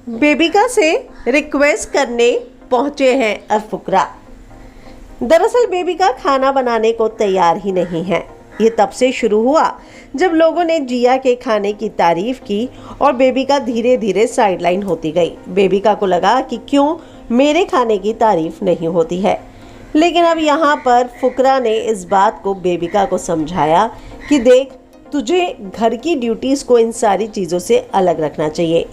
बेबिका से रिक्वेस्ट करने पहुंचे हैं अब फुकरा। दरअसल बेबिका खाना बनाने को तैयार ही नहीं है। ये तब से शुरू हुआ जब लोगों ने जिया के खाने की तारीफ की और बेबिका धीरे धीरे साइडलाइन होती गई। बेबिका को लगा कि क्यों मेरे खाने की तारीफ नहीं होती है। लेकिन अब यहाँ पर फुकरा ने इस बात को बेबिका को समझाया कि देख, तुझे घर की ड्यूटीज़ को इन सारी चीज़ों से अलग रखना चाहिए।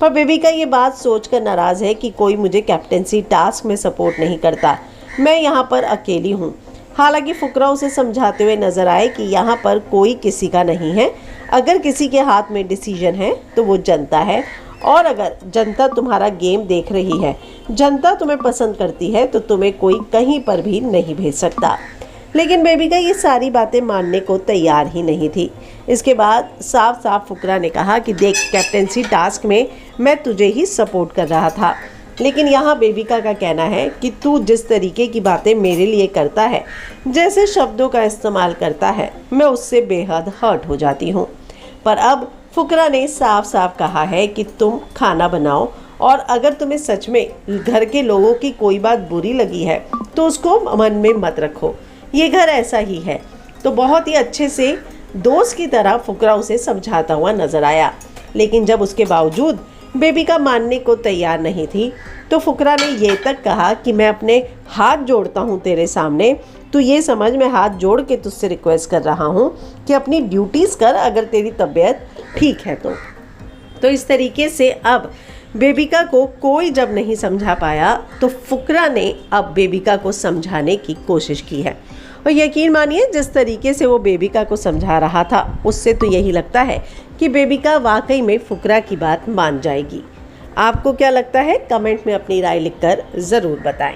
पर बेबिका ये बात सोचकर नाराज़ है कि कोई मुझे कैप्टेंसी टास्क में सपोर्ट नहीं करता, मैं यहाँ पर अकेली हूँ। हालांकि फुकरा उसे समझाते हुए नजर आए कि यहाँ पर कोई किसी का नहीं है। अगर किसी के हाथ में डिसीजन है तो वो जनता है, और अगर जनता तुम्हारा गेम देख रही है, जनता तुम्हें पसंद करती है, तो तुम्हें कोई कहीं पर भी नहीं भेज सकता। लेकिन बेबिका ये सारी बातें मानने को तैयार ही नहीं थी। इसके बाद साफ साफ फुकरा ने कहा कि देख, कैप्टेंसी टास्क में मैं तुझे ही सपोर्ट कर रहा था, लेकिन यहाँ बेबिका का कहना है कि तू जिस तरीके की बातें मेरे लिए करता है, जैसे शब्दों का इस्तेमाल करता है, मैं उससे बेहद हर्ट हो जाती हूँ। पर अब फुकरा ने साफ साफ कहा है कि तुम खाना बनाओ, और अगर तुम्हें सच में घर के लोगों की कोई बात बुरी लगी है तो उसको मन में मत रखो, ये घर ऐसा ही है। तो बहुत ही अच्छे से दोस्त की तरह फुकरा उसे समझाता हुआ नजर आया। लेकिन जब उसके बावजूद बेबिका मानने को तैयार नहीं थी तो फुकरा ने ये तक कहा कि मैं अपने हाथ जोड़ता हूँ तेरे सामने, तो ये समझ मैं हाथ जोड़ के तुझसे रिक्वेस्ट कर रहा हूँ कि अपनी ड्यूटीज़ कर, अगर तेरी तबीयत ठीक है तो इस तरीके से अब बेबिका को कोई जब नहीं समझा पाया तो फुकरा ने अब बेबिका को समझाने की कोशिश की है। और यकीन मानिए, जिस तरीके से वो बेबिका को समझा रहा था उससे तो यही लगता है कि बेबिका वाकई में फुकरा की बात मान जाएगी। आपको क्या लगता है? कमेंट में अपनी राय लिखकर ज़रूर बताएं।